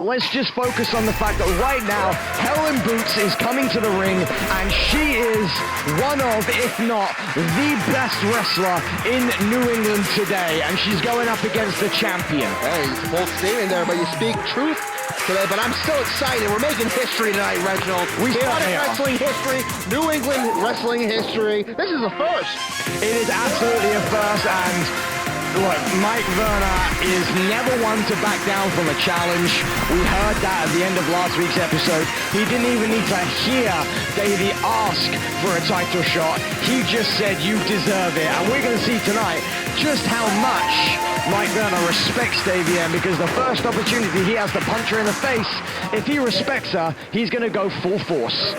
Let's just focus on the fact that right now, Helen Boots is coming to the ring, and she is one of, if not, the best wrestler in New England today, and she's going up against the champion. Hey, it's a bold statement there, but you speak truth today, but I'm still excited. We're making history tonight, Reginald. Chaotic wrestling history, New England wrestling history. This is a first. It is absolutely a first, and look, Mike Verna is never one to back down from a challenge. We heard that at the end of last week's episode. He didn't even need to hear Davey ask for a title shot. He just said, you deserve it. And we're going to see tonight just how much Mike Verna respects Davienne, because the first opportunity he has to punch her in the face, if he respects her, he's going to go full force.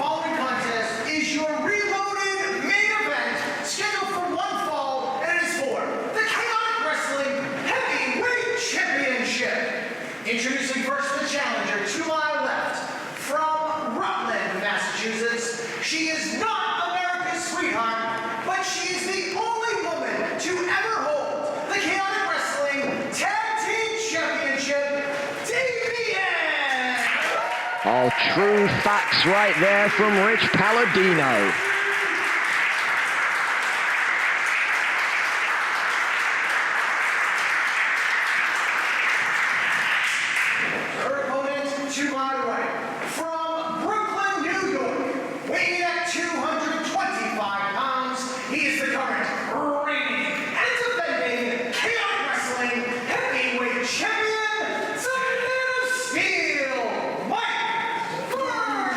Introducing first the challenger, to my left, from Rutland, Massachusetts. She is not America's sweetheart, but she is the only woman to ever hold the Chaotic Wrestling Tag Team Championship, Davienne! Oh, true facts right there from Rich Palladino. To my right, from Brooklyn, New York, weighing at 225 pounds, he is the current reigning and defending Chaotic Wrestling Heavyweight Champion, the Man of Steel, Mike Verna!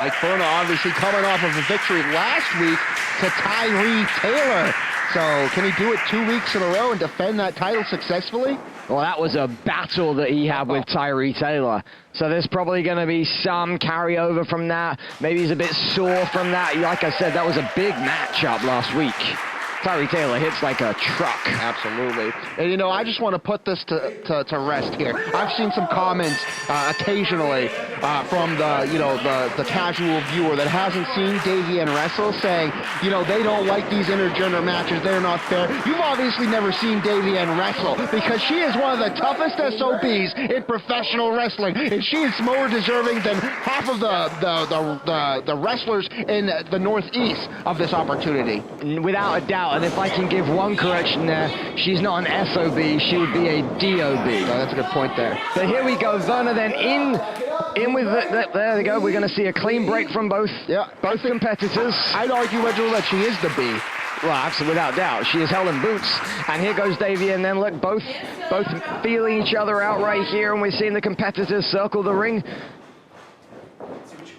Mike Verna obviously coming off of a victory last week to Tyree Taylor. So can he do it 2 weeks in a row and defend that title successfully? Well, that was a battle that he had with Tyree Taylor. So there's probably going to be some carryover from that. Maybe he's a bit sore from that. Like I said, that was a big matchup last week. Tyree Taylor hits like a truck. Absolutely. And, you know, I just want to put this to rest here. I've seen some comments occasionally from the casual viewer that hasn't seen Davienne wrestle saying, you know, they don't like these intergender matches. They're not fair. You've obviously never seen Davienne wrestle, because she is one of the toughest SOBs in professional wrestling, and she is more deserving than half of the wrestlers in the Northeast of this opportunity. Without a doubt. And if I can give one correction there, she's not an SOB, she would be a DOB. Oh, that's a good point there. But here we go, Verna then in with there we go. We're going to see a clean break from both competitors. I'd argue, Reginald, that she is the B. Well, absolutely, without doubt. She is Helen Boots. And here goes Davienne. And then look, both feeling each other out right here, and we're seeing the competitors circle the ring.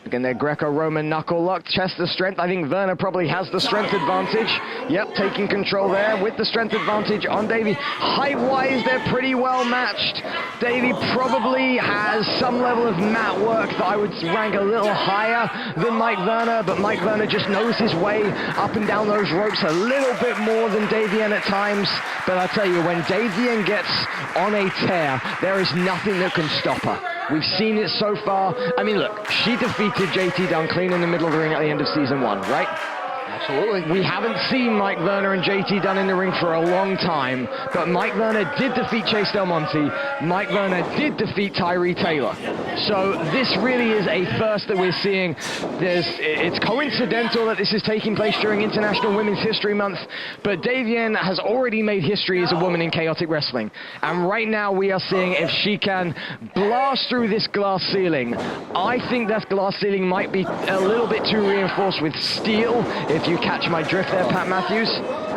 Again, their Greco-Roman knuckle lock, chest to strength. I think Verna probably has the strength advantage. Yep, taking control there with the strength advantage on Davey. Height-wise, they're pretty well matched. Davey probably has some level of mat work that I would rank a little higher than Mike Verna, but Mike Verna just knows his way up and down those ropes a little bit more than Davienne at times. But I'll tell you, when Davienne gets on a tear, there is nothing that can stop her. We've seen it so far. I mean, look, she defeated JT Dunn clean in the middle of the ring at the end of season 1, right? Absolutely. We haven't seen Mike Verna and JT Dunn in the ring for a long time, but Mike Verna did defeat Chase Del Monte. Mike Verna did defeat Tyree Taylor. So this really is a first that we're seeing. It's coincidental that this is taking place during International Women's History Month, but Davienne has already made history as a woman in chaotic wrestling. And right now we are seeing if she can blast through this glass ceiling. I think that glass ceiling might be a little bit too reinforced with steel, if you catch my drift there, Pat Matthews.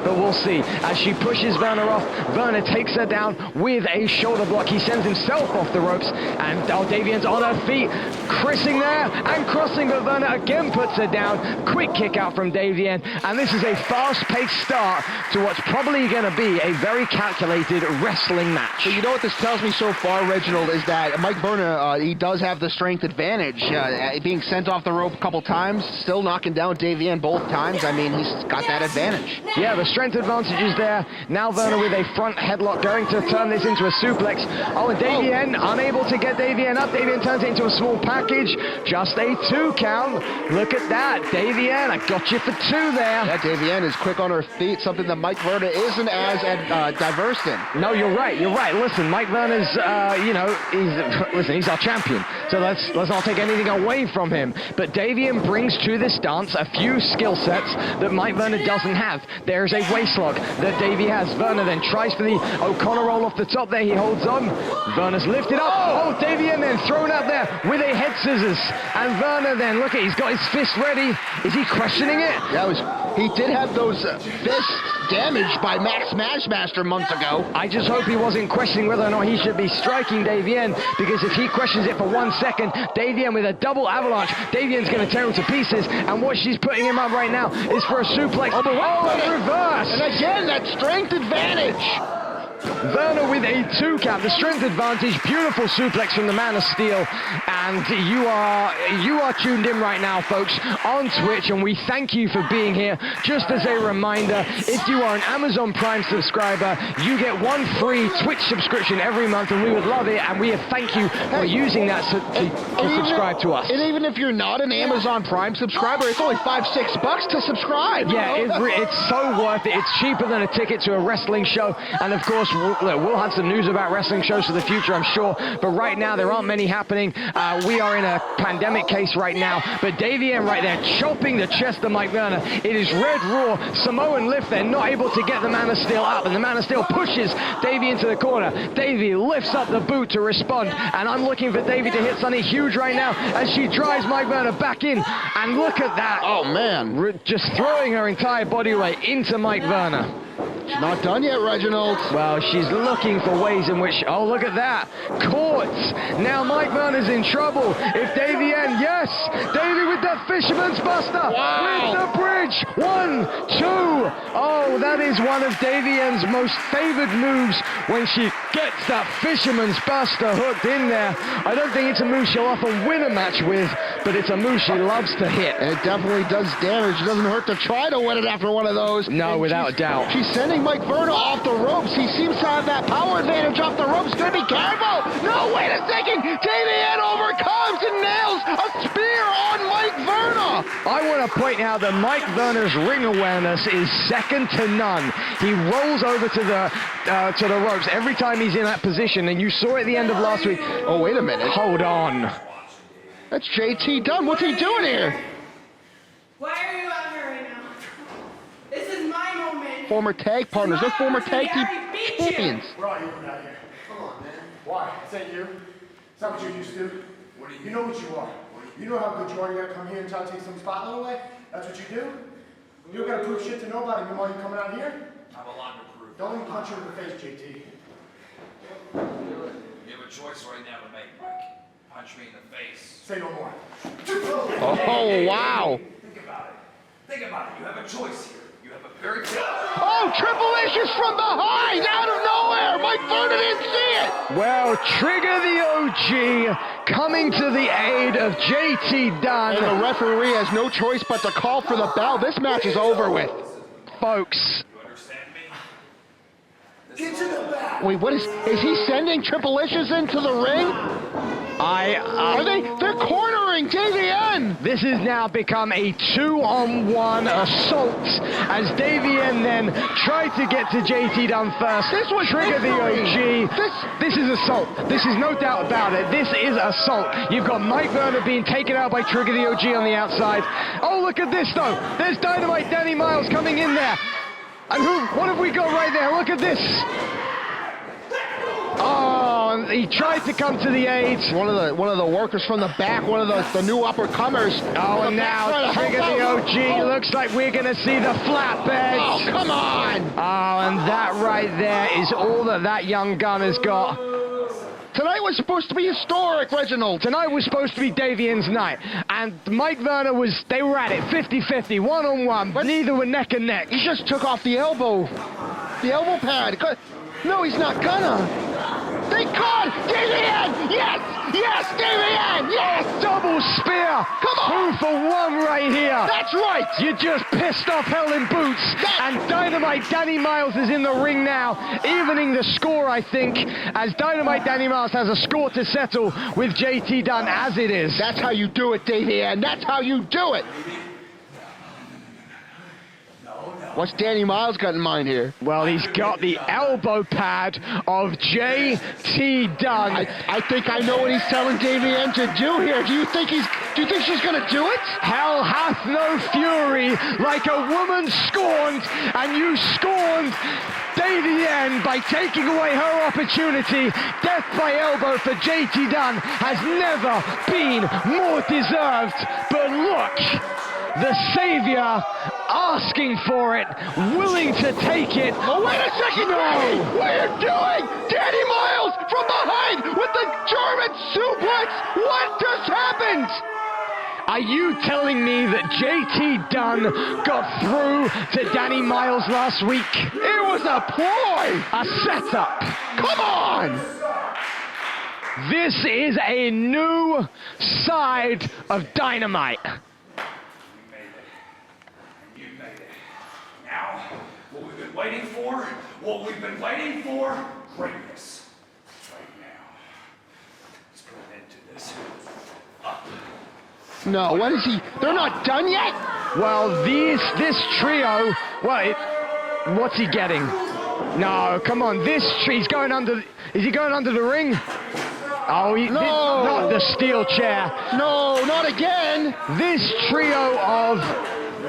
But we'll see. As she pushes Verna off, Verna takes her down with a shoulder block. He sends himself off the ropes, and Davienne's on her feet, Chrising there and crossing, but Verna again puts her down. Quick kick out from Davienne, and this is a fast-paced start to what's probably going to be a very calculated wrestling match. So you know what this tells me so far, Reginald, is that Mike Verna, he does have the strength advantage. Being sent off the rope a couple times, still knocking down Davienne both times. I mean, he's got that advantage. Yeah, the strength advantage is there. Now Verna with a front headlock going to turn this into a suplex. Oh, and Davienne unable to get Davienne up. Davienne turns it into a small package. Just a 2 count. Look at that. Davienne, I got you for 2 there. Yeah, Davienne is quick on her feet, something that Mike Verna isn't as diverse in. No, you're right. Listen, Mike Verna's, he's our champion. So let's not take anything away from him. But Davienne brings to this dance a few skill sets that Mike Verna doesn't have. There's a waist lock that Davey has. Verna then tries for the O'Connor roll off the top there. He holds on. Verna's lifted up. Oh, Davienne then thrown out there with a head scissors. And Verna then, look, he's got his fist ready. Is he questioning it? He did have those fists damaged by Max Smashmaster months ago. I just hope he wasn't questioning whether or not he should be striking Davienne, because if he questions it for 1 second, Davienne with a double avalanche, Davienne's going to tear him to pieces, and what she's putting him up right now is for a suplex. Oh, reverse! And again, that strength advantage. Verna with a 2 count, the strength advantage, beautiful suplex from the Man of Steel, and you are tuned in right now, folks, on Twitch, and we thank you for being here. Just as a reminder, if you are an Amazon Prime subscriber, you get 1 free Twitch subscription every month, and we would love it, and we thank you for using that to subscribe to us. And even if you're not an Amazon Prime subscriber, it's only $5-6 to subscribe. Yeah, it's so worth it. It's cheaper than a ticket to a wrestling show, and of course, we'll have some news about wrestling shows for the future, I'm sure, but right now there aren't many happening. We are in a pandemic case right now, but Davienne right there chopping the chest of Mike Verna. It is Red Raw, Samoan lift. They're not able to get the Man of Steel up, and the Man of Steel pushes Davey into the corner. Davey lifts up the boot to respond, and I'm looking for Davey to hit something huge right now as she drives Mike Verna back in, and look at that. Oh, man. Just throwing her entire body weight into Mike Verna. She's not done yet, Reginald. Well, she's looking for ways in which... Oh, look at that. Caught. Now Mike Verna's in trouble. If Davienne, yes. Davey with that Fisherman's Buster. Wow. With the bridge. 1, 2. Oh, that is one of Davienne's most favored moves when she gets that Fisherman's Buster hooked in there. I don't think it's a move she'll often win a match with, but it's a move she loves to hit. And it definitely does damage. It doesn't hurt to try to win it after one of those. No, without a doubt. She's sending Mike Verna off the ropes. He seems to have that power advantage off the ropes. Gonna be careful. No, wait a second. Davienne overcomes and nails a spear on Mike Verna. I want to point out that Mike Verna's ring awareness is second to none. He rolls over to the ropes every time he's in that position, and you saw at the end of last week. Oh, wait a minute. Hold on. That's JT Dunn. What's he doing here? Why are you out here right now? This is my moment. Former tag partners. They're former tag team champions. We're all here out here. Come on, man. Why? Is that you? Is that what you're used to? What do you know what you are. You know how good you are. You gotta come here and try to take some spotlight away? That's what you do? You don't gotta prove shit to nobody. Meanwhile, you coming out here? I have a lot to prove. Don't even punch her in the face, JT. You have a choice right now to make, Mike. Punch me in the face. Say no more. Oh, wow. Think about it. Think about it. You have a choice here. You have a very Oh, Triple H's from behind, out of nowhere. Mike Verna didn't see it. Well, Trigger the OG coming to the aid of JT Dunn. And the referee has no choice but to call for the bell. This match is over with. Folks, You understand me? Get to the back. Wait, what is he sending Triple H's into the ring? They're cornering Davienne. this has now become a 2-on-1 assault as Davienne then tried to get to JT Dunn first. This was Trigger the OG. This is assault. This is no doubt about it. This is assault. You've got Mike Verna being taken out by Trigger the OG on the outside. Oh, look at this though. There's Dynamite Danny Miles coming in there. And what have we got right there? Look at this. Oh, and he tried to come to the aid. One of the workers from the back, one of the new uppercomers. Oh, and now Trigger the OG. Looks like we're going to see the flatbed. Oh, come on. Oh, and that right there is all that young gun has got. Tonight was supposed to be historic, Reginald. Tonight was supposed to be Davienne's night. And Mike Verna they were at it, 50-50, one-on-one, but neither were neck and neck. He just took off the elbow pad. No, he's not gonna. Thank God! Davienne! Yes! Yes, Davienne! Yes! Double spear Come on. 2 for 1 right here. That's right. You just pissed off Hell in Boots. And Dynamite Danny Miles is in the ring now, evening the score, I think, as Dynamite Danny Miles has a score to settle with JT Dunn as it is. That's how you do it, Davienne. That's how you do it. What's Danny Miles got in mind here? Well, he's got the elbow pad of JT Dunn. I think I know what he's telling Davienne to do here. Do you think she's gonna do it? Hell hath no fury like a woman scorned, and you scorned Davienne by taking away her opportunity. Death by elbow for JT Dunn has never been more deserved. But look, the savior asking for it, willing to take it. Oh, wait a second, Danny! What are you doing? Danny Miles from behind with the German suplex! What just happened? Are you telling me that JT Dunn got through to Danny Miles last week? It was a ploy! A setup. Come on! This is a new side of Dynamite. What we've been waiting for, greatness. Right now. Let's put an end to this. Up. No, what is he? They're not done yet? Well, this trio, what's he getting? No, come on, he's going under, is he going under the ring? Oh, not the steel chair. No, not again. This trio of,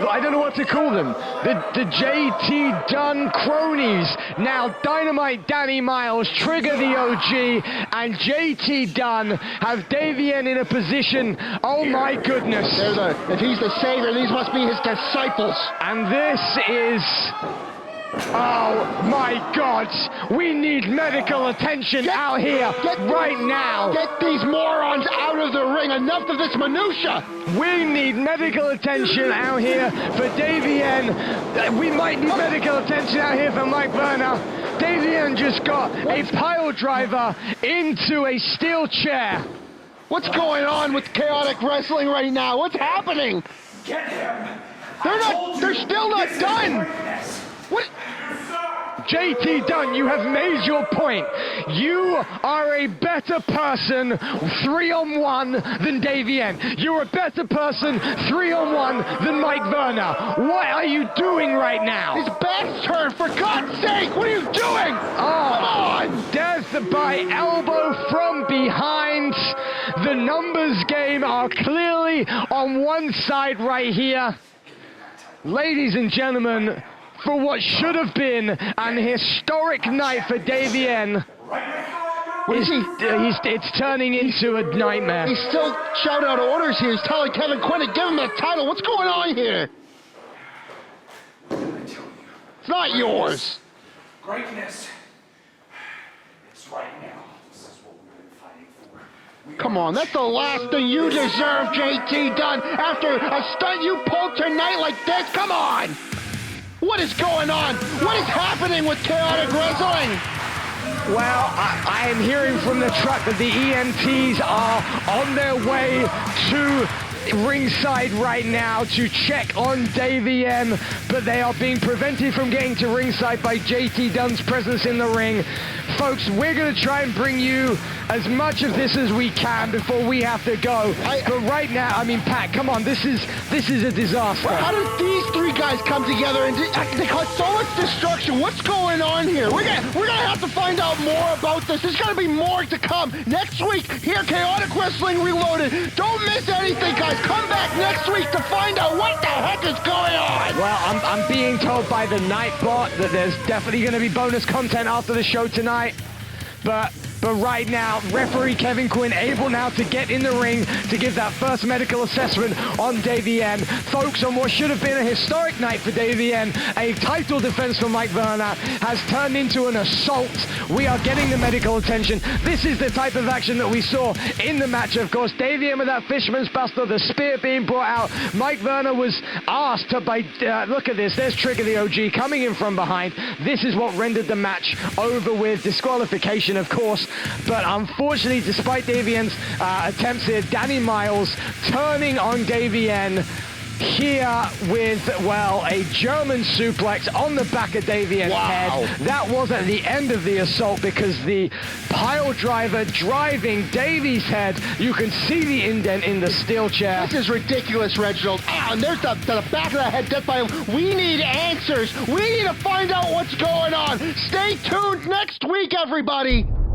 I don't know what to call them. The JT Dunn cronies. Now Dynamite Danny Miles, Trigger the OG, and JT Dunn have Davienne in a position. Oh my goodness. If he's the savior, these must be his disciples. And this is, oh my God. We need medical attention out here right now. Get these morons out of the ring. Enough of this minutia. We need medical attention out here for Davienne. We might need medical attention out here for Mike Verna. Davienne just got a pile driver into a steel chair. What's going on with chaotic wrestling right now? What's happening? Get him! They're still not done. What? JT Dunn, you have made your point. You are a better person 3-on-1 than Davienne. You're a better person 3-on-1 than Mike Verna. What are you doing right now? His back's turned, for God's sake! What are you doing? Oh, come on! Death by elbow from behind. The numbers game are clearly on one side right here. Ladies and gentlemen, for what should have been an historic night for Davienne, it's turning into a nightmare. He's still shouting out orders here. He's telling Kevin Quinn to give him the title. What's going on here? It's not yours. Greatness. It's right now. This is what we've been fighting for. Come on, that's the last thing you deserve, JT Dunn. After a stunt you pulled tonight like this, come on! What is going on? What is happening with chaotic wrestling? Well, I am hearing from the truck that the EMTs are on their way to ringside right now to check on Davienne, but they are being prevented from getting to ringside by JT Dunn's presence in the ring. Folks, we're going to try and bring you as much of this as we can before we have to go. But right now, I mean, Pat, come on, this is a disaster. How did these three guys come together and they caused so much destruction? What's going on here? We're gonna have to find out more about this. There's gonna be more to come next week here, Chaotic Wrestling Reloaded. Don't miss anything, guys. Come back next week to find out what the heck is going on. Well, I'm being told by the Nightbot that there's definitely going to be bonus content after the show tonight. But right now, referee Kevin Quinn able now to get in the ring to give that first medical assessment on Davienne. Folks, on what should have been a historic night for Davienne, a title defense for Mike Verna has turned into an assault. We are getting the medical attention. This is the type of action that we saw in the match, of course. Davienne with that Fisherman's Buster, the spear being brought out. Mike Verna was asked to look at this, there's Trigger the OG coming in from behind. This is what rendered the match over with disqualification, of course. But unfortunately, despite Davienne's attempts here, Danny Miles turning on Davienne here with, well, a German suplex on the back of Davienne's head. That was at the end of the assault because the pile driver driving Davy's head, you can see the indent in the steel chair. This is ridiculous, Reginald. And there's the back of the head death by him. We need answers. We need to find out what's going on. Stay tuned next week, everybody.